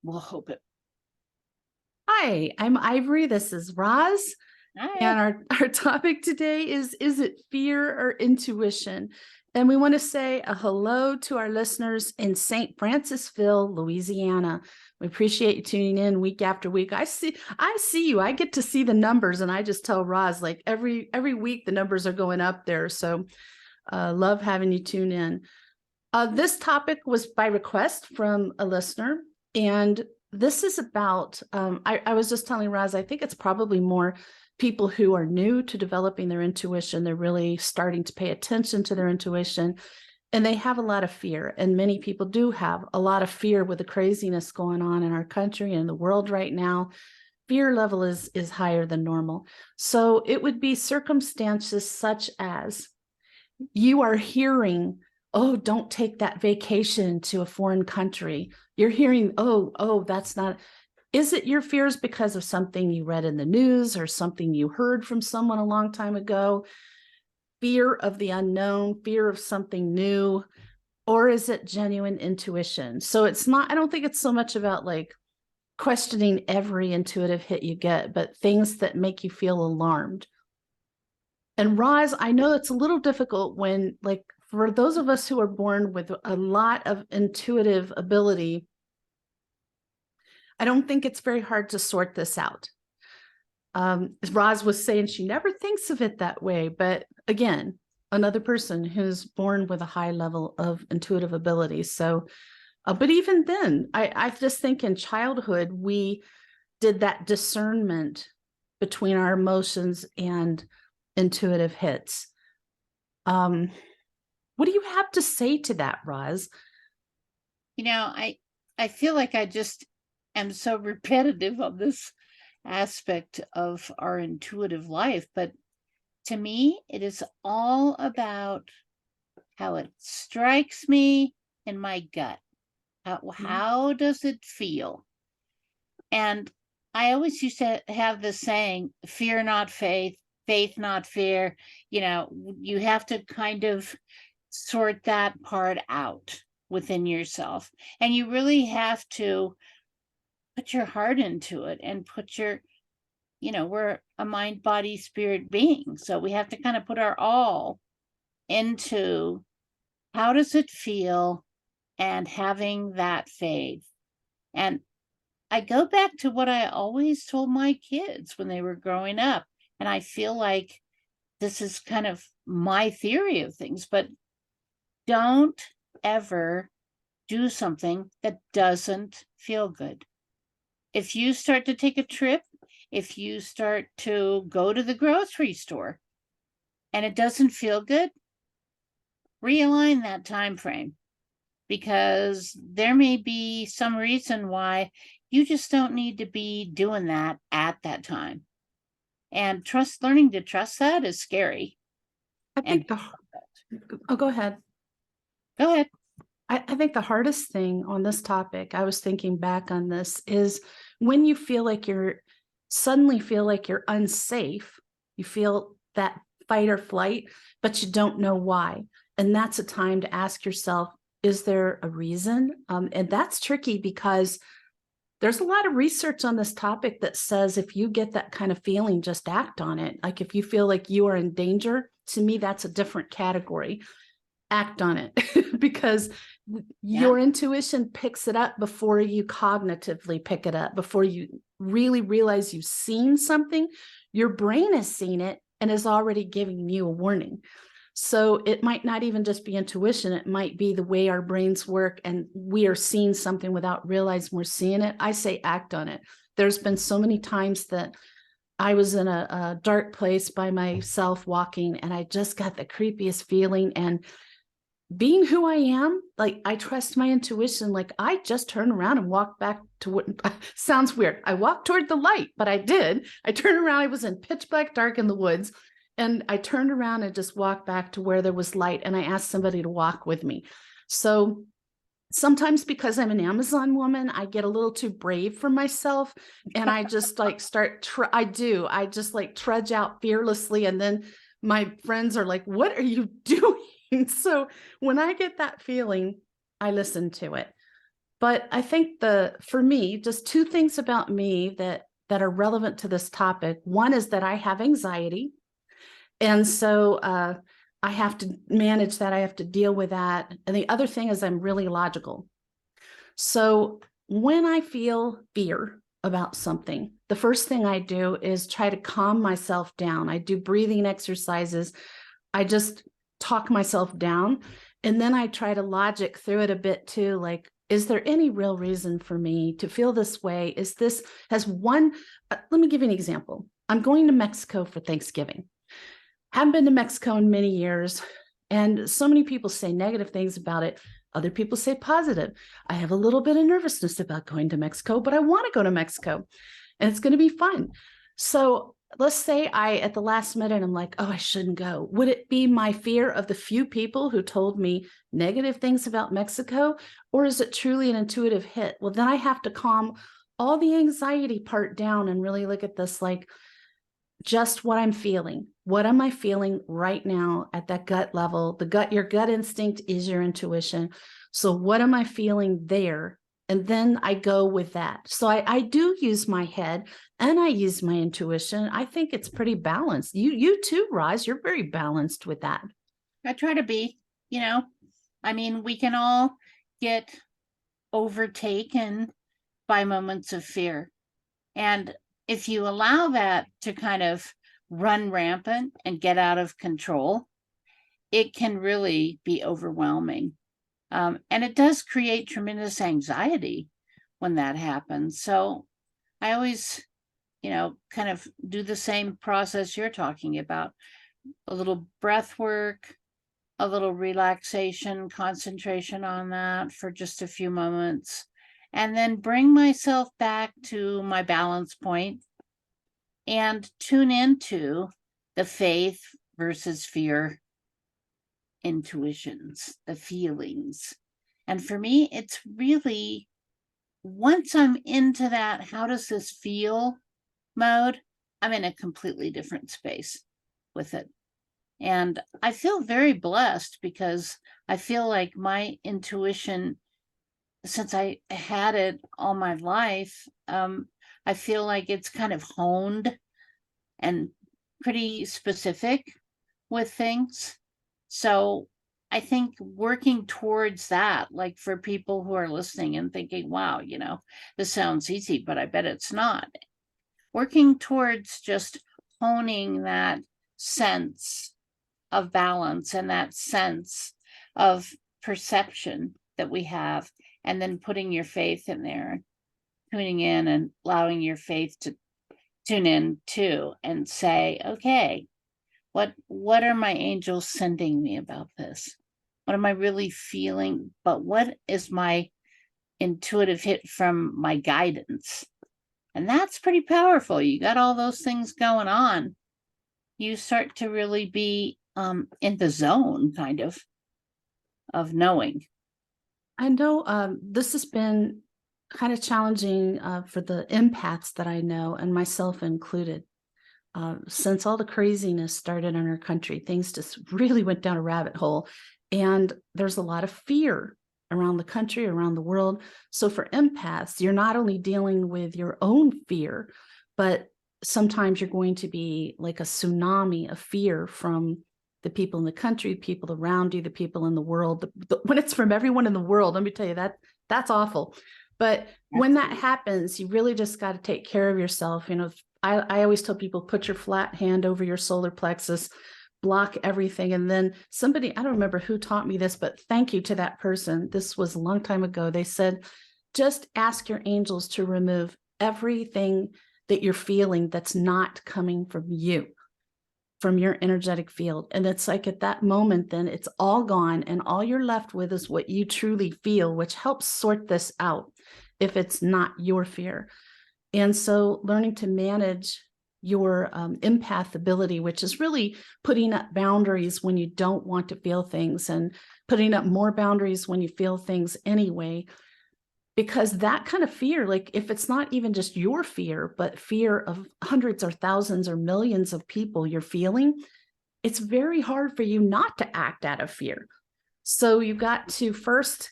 We'll hope it. Hi, I'm Ivory. This is Roz. Hi. And our topic today is it fear or intuition? And we want to say a hello to our listeners in St. Francisville, Louisiana. We appreciate you tuning in week after week. I see you. I get to see the numbers, and I just tell Roz like every week the numbers are going up there. So love having you tune in. This topic was by request from a listener, and this is about, I was just telling Roz, I think it's probably more people who are new to developing their intuition. They're really starting to pay attention to their intuition, and they have a lot of fear. And many people do have a lot of fear with the craziness going on in our country and the world right now. Fear level is higher than normal. So it would be circumstances such as you are hearing, oh, don't take that vacation to a foreign country. You're hearing, oh, that's not. Is it your fears because of something you read in the news or something you heard from someone a long time ago? Fear of the unknown, fear of something new, or is it genuine intuition? So it's not, I don't think it's so much about like questioning every intuitive hit you get, but things that make you feel alarmed. And Roz, I know it's a little difficult when, like, for those of us who are born with a lot of intuitive ability, I don't think it's very hard to sort this out. Roz was saying she never thinks of it that way, but again, another person who's born with a high level of intuitive ability. So, but even then, I just think in childhood, we did that discernment between our emotions and intuitive hits. What do you have to say to that, Roz? I feel like I just am so repetitive on this aspect of our intuitive life, but to me, it is all about how it strikes me in my gut. How does it feel? And I always used to have this saying, fear not faith, faith not fear. You have to kind of sort that part out within yourself. And you really have to put your heart into it and we're a mind, body, spirit being. So we have to kind of put our all into how does it feel and having that faith. And I go back to what I always told my kids when they were growing up. And I feel like this is kind of my theory of things, but don't ever do something that doesn't feel good. If you start to take a trip, if you start to go to the grocery store and it doesn't feel good, realign that time frame, because there may be some reason why you just don't need to be doing that at that time. And learning to trust that is scary. I And think oh, go ahead. go ahead. I think the hardest thing on this topic, I was thinking back on this, is when you feel like suddenly feel like you're unsafe, you feel that fight or flight, but you don't know why. And that's a time to ask yourself, is there a reason? And that's tricky because there's a lot of research on this topic that says if you get that kind of feeling, just act on it. Like if you feel like you are in danger, to me, that's a different category. Act on it because your intuition picks it up before you cognitively pick it up, before you really realize you've seen something. Your brain has seen it and is already giving you a warning. So it might not even just be intuition. It might be the way our brains work and we are seeing something without realizing we're seeing it. I say act on it. There's been so many times that I was in a dark place by myself walking and I just got the creepiest feeling. And being who I am, like I trust my intuition. Like I just turned around and walked back to what sounds weird. I walked toward the light, but I did. I turned around. I was in pitch black dark in the woods. And I turned around and just walked back to where there was light. And I asked somebody to walk with me. So sometimes because I'm an Amazon woman, I get a little too brave for myself. And I just like I just like trudge out fearlessly. And then my friends are like, what are you doing? So when I get that feeling, I listen to it. But I think for me, just two things about me that are relevant to this topic. One is that I have anxiety. And so I have to manage that. I have to deal with that. And the other thing is I'm really logical. So when I feel fear about something, the first thing I do is try to calm myself down. I do breathing exercises. I just talk myself down. And then I try to logic through it a bit too. Like, is there any real reason for me to feel this way? Let me give you an example. I'm going to Mexico for Thanksgiving. Haven't been to Mexico in many years. And so many people say negative things about it. Other people say positive. I have a little bit of nervousness about going to Mexico, but I want to go to Mexico and it's going to be fun. So let's say at the last minute, I'm like, oh, I shouldn't go. Would it be my fear of the few people who told me negative things about Mexico? Or is it truly an intuitive hit? Well, then I have to calm all the anxiety part down and really look at this like just what I'm feeling. What am I feeling right now at that gut level? Your gut instinct is your intuition. So what am I feeling there? And then I go with that. So I do use my head and I use my intuition. I think it's pretty balanced. You too, Roz, you're very balanced with that. I try to be, I mean, we can all get overtaken by moments of fear. And if you allow that to kind of run rampant and get out of control, it can really be overwhelming. And it does create tremendous anxiety when that happens. So I always, kind of do the same process you're talking about. A little breath work, a little relaxation, concentration on that for just a few moments, and then bring myself back to my balance point and tune into the faith versus fear intuitions, the feelings. And for me, it's really, once I'm into that, how does this feel mode, I'm in a completely different space with it. And I feel very blessed because I feel like my intuition, since I had it all my life, I feel like it's kind of honed and pretty specific with things. So I think working towards that, like for people who are listening and thinking, wow, this sounds easy, but I bet it's not. Working towards just honing that sense of balance and that sense of perception that we have, and then putting your faith in there, tuning in and allowing your faith to tune in too and say, okay, what are my angels sending me about this? What am I really feeling? But what is my intuitive hit from my guidance? And that's pretty powerful. You got all those things going on. You start to really be in the zone, kind of knowing. I know this has been kind of challenging for the empaths that I know, and myself included. Since all the craziness started in our country, things just really went down a rabbit hole. And there's a lot of fear around the country, around the world. So for empaths, you're not only dealing with your own fear, but sometimes you're going to be like a tsunami of fear from the people in the country, people around you, the people in the world. When it's from everyone in the world, let me tell you that's awful. But when that happens, you really just got to take care of yourself. I always tell people, put your flat hand over your solar plexus, block everything. And then somebody, I don't remember who taught me this, but thank you to that person. This was a long time ago. They said, just ask your angels to remove everything that you're feeling that's not coming from you, from your energetic field. And it's like at that moment, then it's all gone. And all you're left with is what you truly feel, which helps sort this out if it's not your fear. And so learning to manage your empath ability, which is really putting up boundaries when you don't want to feel things and putting up more boundaries when you feel things anyway. Because that kind of fear, like if it's not even just your fear, but fear of hundreds or thousands or millions of people you're feeling, it's very hard for you not to act out of fear. So you've got to first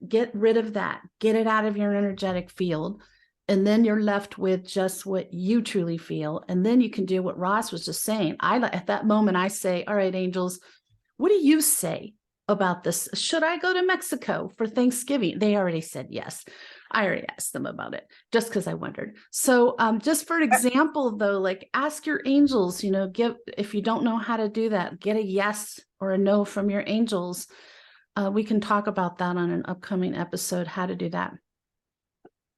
get rid of that, get it out of your energetic field. And then you're left with just what you truly feel. And then you can do what Roz was just saying. At that moment, I say, all right, angels, what do you say about this? Should I go to Mexico for Thanksgiving? They already said yes. I already asked them about it just because I wondered. So just for example, though, like ask your angels, if you don't know how to do that, get a yes or a no from your angels. We can talk about that on an upcoming episode, how to do that.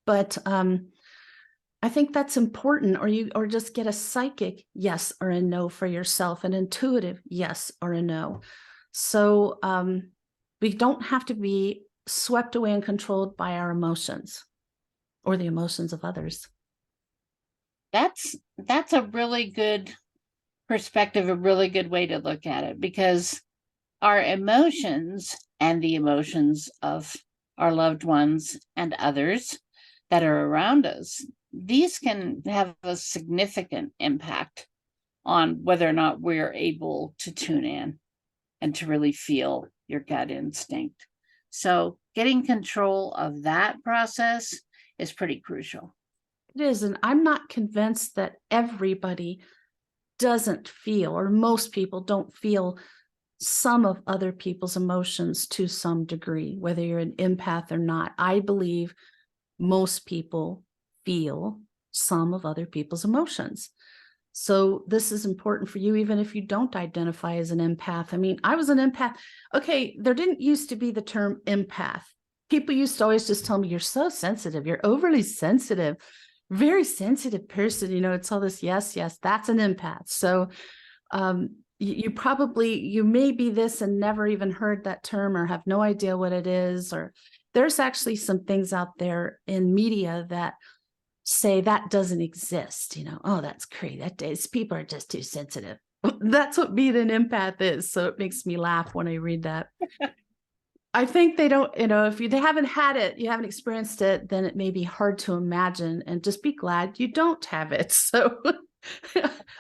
But I think that's important, or just get a psychic yes or a no for yourself, an intuitive yes or a no. So we don't have to be swept away and controlled by our emotions or the emotions of others. That's a really good perspective, a really good way to look at it, because our emotions and the emotions of our loved ones and others that are around us, these can have a significant impact on whether or not we're able to tune in and to really feel your gut instinct. So getting control of that process is pretty crucial. It is, and I'm not convinced that everybody doesn't feel, or most people don't feel some of other people's emotions to some degree, whether you're an empath or not. I believe most people feel some of other people's emotions. So this is important for you, even if you don't identify as an empath. I mean, I was an empath. Okay, there didn't used to be the term empath. People used to always just tell me, you're so sensitive, you're overly sensitive, very sensitive person. It's all this, yes, that's an empath. So you may be this and never even heard that term or have no idea what it is, or there's actually some things out there in media that say that doesn't exist. Oh, that's crazy. People are just too sensitive. That's what being an empath is. So it makes me laugh when I read that. I think they don't, if they haven't had it, you haven't experienced it, then it may be hard to imagine, and just be glad you don't have it. So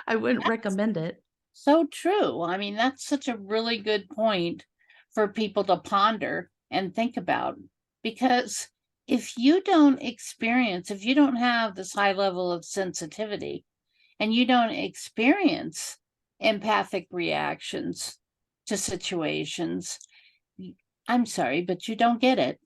I wouldn't recommend it. So true. I mean, that's such a really good point for people to ponder and think about, because if you don't have this high level of sensitivity and you don't experience empathic reactions to situations, I'm sorry, but you don't get it.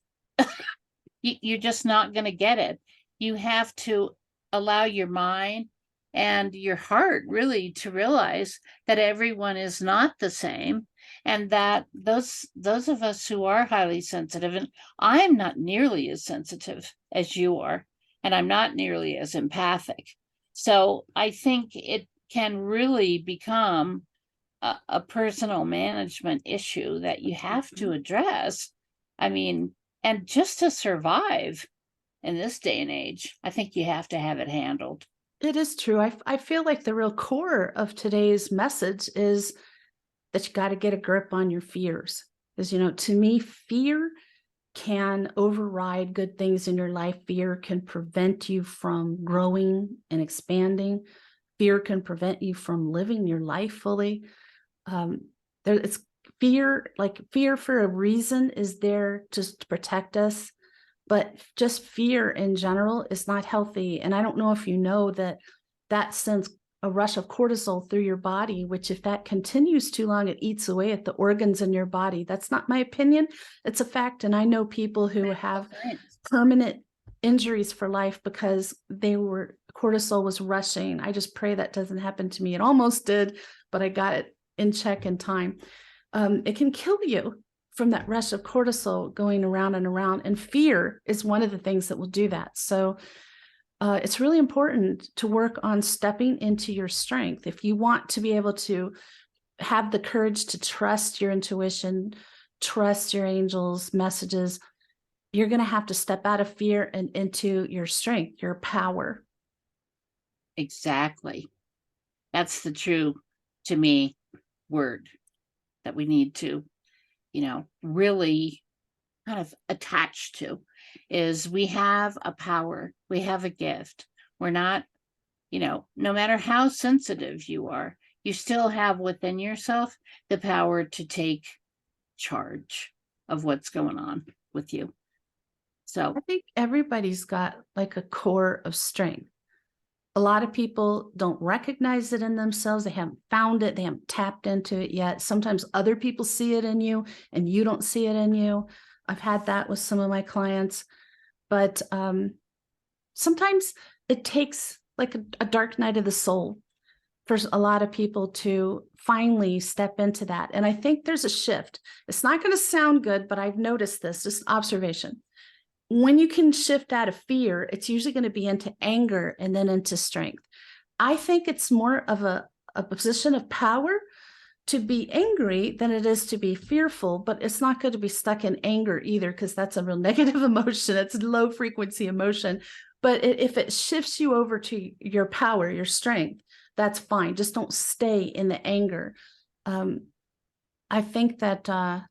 You're just not going to get it. You have to allow your mind and your heart really to realize that everyone is not the same, and that those of us who are highly sensitive, and I'm not nearly as sensitive as you are, and I'm not nearly as empathic. So I think it can really become a personal management issue that you have to address. I mean, and just to survive in this day and age, I think you have to have it handled. It is true. I feel like the real core of today's message is that you got to get a grip on your fears. Because, to me, fear can override good things in your life. Fear can prevent you from growing and expanding. Fear can prevent you from living your life fully. It's fear, like fear for a reason is there just to protect us. But just fear in general is not healthy. And I don't know if you know that sends a rush of cortisol through your body, which if that continues too long, it eats away at the organs in your body. That's not my opinion. It's a fact. And I know people who have permanent injuries for life because cortisol was rushing. I just pray that doesn't happen to me. It almost did, but I got it in check in time. It can kill you from that rush of cortisol going around and around. And fear is one of the things that will do that. So it's really important to work on stepping into your strength. If you want to be able to have the courage to trust your intuition, trust your angels' messages, you're going to have to step out of fear and into your strength, your power. Exactly. That's the true, to me, word that we need to really kind of attached to, is we have a power, we have a gift. We're not, no matter how sensitive you are, you still have within yourself the power to take charge of what's going on with you. So I think everybody's got like a core of strength. A lot of people don't recognize it in themselves. They haven't found it. They haven't tapped into it yet. Sometimes other people see it in you and you don't see it in you. I've had that with some of my clients, but sometimes it takes like a dark night of the soul for a lot of people to finally step into that. And I think there's a shift. It's not going to sound good, but I've noticed this, just observation. When you can shift out of fear, it's usually going to be into anger and then into strength. I think it's more of a position of power to be angry than it is to be fearful, but it's not good to be stuck in anger either, because that's a real negative emotion. It's a low frequency emotion. But if it shifts you over to your power, your strength, that's fine. Just don't stay in the anger. I think that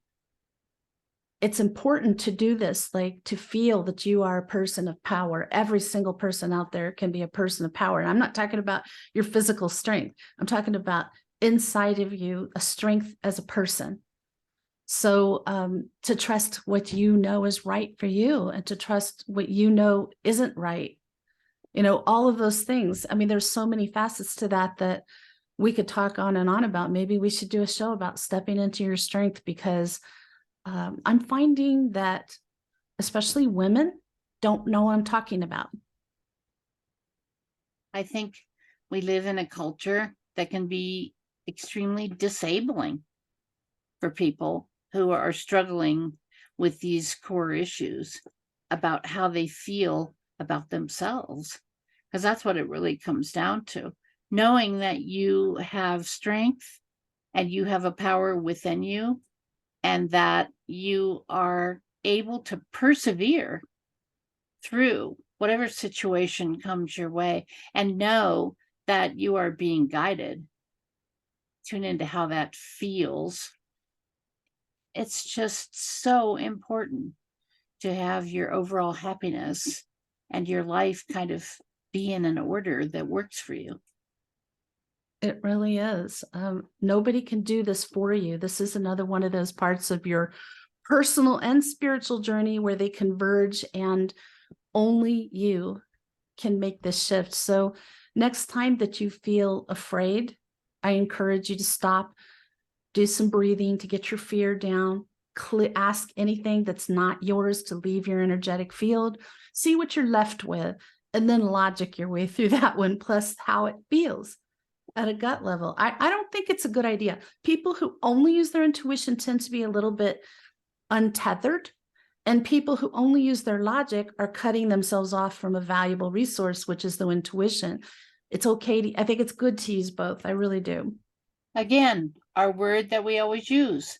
it's important to do this, like to feel that you are a person of power. Every single person out there can be a person of power. And I'm not talking about your physical strength. I'm talking about inside of you, a strength as a person. So to trust what you know is right for you and to trust what you know isn't right. You know, all of those things. I mean, there's so many facets to that we could talk on and on about. Maybe we should do a show about stepping into your strength, because I'm finding that especially women don't know what I'm talking about. I think we live in a culture that can be extremely disabling for people who are struggling with these core issues about how they feel about themselves, because that's what it really comes down to. Knowing that you have strength and you have a power within you, and that you are able to persevere through whatever situation comes your way, and know that you are being guided. Tune into how that feels. It's just so important to have your overall happiness and your life kind of be in an order that works for you. It really is. Nobody can do this for you. This is another one of those parts of your personal and spiritual journey where they converge, and only you can make this shift. So next time that you feel afraid, I encourage you to stop, do some breathing to get your fear down, ask anything that's not yours to leave your energetic field, see what you're left with, and then logic your way through that one, plus how it feels at a gut level. I don't think it's a good idea. People who only use their intuition tend to be a little bit untethered, and people who only use their logic are cutting themselves off from a valuable resource, which is the intuition. It's okay. I think it's good to use both. I really do. Again, our word that we always use,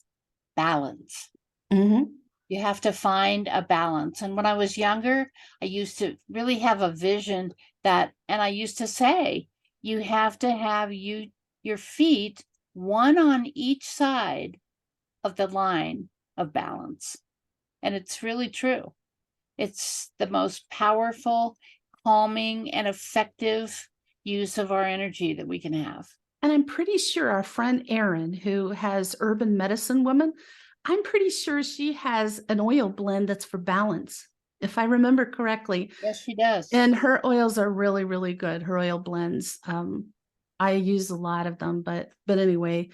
balance. Mm-hmm. You have to find a balance. And when I was younger, I used to really have a vision that, and I used to say, you have to have your feet one on each side of the line of balance. And it's really true. It's the most powerful, calming, and effective use of our energy that we can have. And I'm pretty sure our friend Erin, who has Urban Medicine Woman, I'm pretty sure she has an oil blend that's for balance, if I remember correctly. Yes, she does. And her oils are really, really good. Her oil blends. I use a lot of them, but anyway,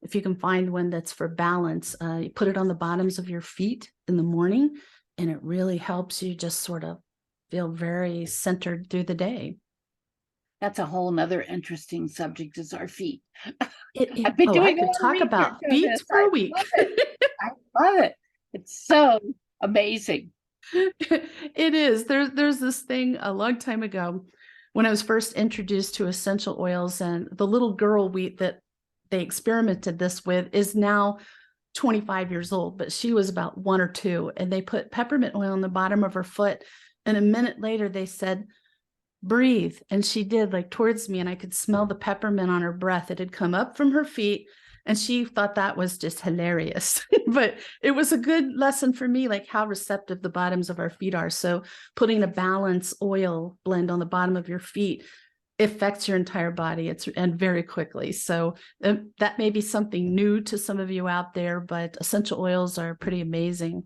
if you can find one that's for balance, you put it on the bottoms of your feet in the morning, and it really helps you just sort of feel very centered through the day. That's a whole nother interesting subject, is our feet. I've been doing I could talk about feet for a week. I love it. It's so amazing. It is. There's this thing a long time ago when I was first introduced to essential oils, and the little girl wheat that they experimented this with is now 25 years old, but she was about 1 or 2, and they put peppermint oil on the bottom of her foot. And a minute later they said, breathe. And she did, like towards me, and I could smell the peppermint on her breath. It had come up from her feet, and she thought that was just hilarious. But it was a good lesson for me, like how receptive the bottoms of our feet are. So putting a balance oil blend on the bottom of your feet affects your entire body. And very quickly. So that may be something new to some of you out there, but essential oils are pretty amazing.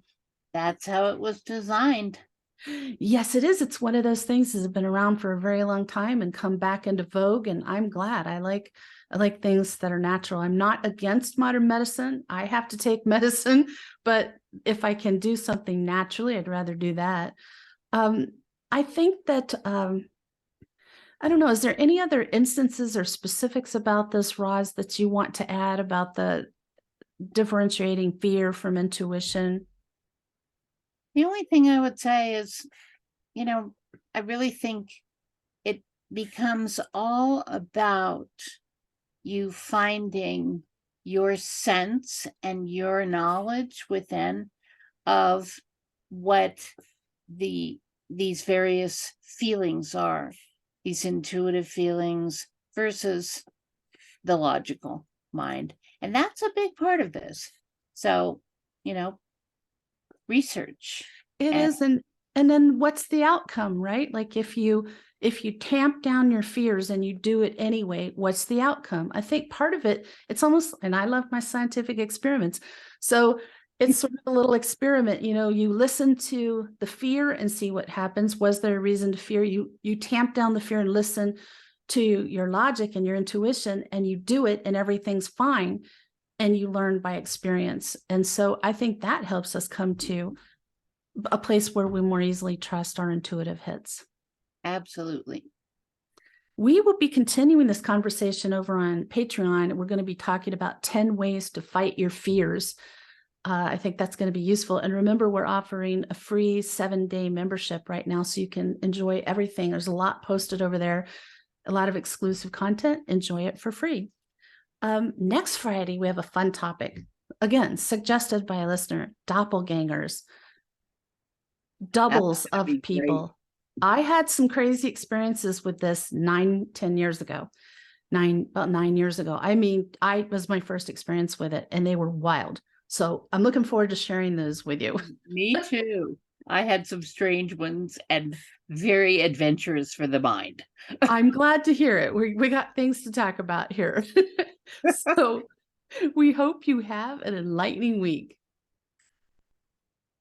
That's how it was designed. Yes, it is. It's one of those things that have been around for a very long time and come back into vogue. And I'm glad. I like things that are natural. I'm not against modern medicine. I have to take medicine, but if I can do something naturally, I'd rather do that. Um, I think that I don't know, is there any other instances or specifics about this, Roz, that you want to add about the differentiating fear from intuition? The only thing I would say is, you know, I really think it becomes all about you finding your sense and your knowledge within of what these various feelings are, these intuitive feelings versus the logical mind. And that's a big part of this. So, you know, research. It And is, and then what's the outcome, right? Like if you tamp down your fears and you do it anyway, what's the outcome? I think part of it, it's almost, and I love my scientific experiments. So it's sort of a little experiment, you listen to the fear and see what happens. Was there a reason to fear? You tamp down the fear and listen to your logic and your intuition, and you do it and everything's fine, and you learn by experience. And so I think that helps us come to a place where we more easily trust our intuitive hits. absolutely. We will be continuing this conversation over on Patreon. We're going to be talking about 10 ways to fight your fears. I think that's going to be useful. And remember, we're offering a free 7-day membership right now, so you can enjoy everything. There's a lot posted over there, a lot of exclusive content. Enjoy it for free. Next Friday, we have a fun topic. Again, suggested by a listener, doppelgangers, doubles That's of be people. great. I had some crazy experiences with this 10 years ago. About 9 years ago. I mean, I was my first experience with it, and they were wild. So I'm looking forward to sharing those with you. Me too. I had some strange ones and very adventurous for the mind. I'm glad to hear it. We got things to talk about here. So we hope you have an enlightening week.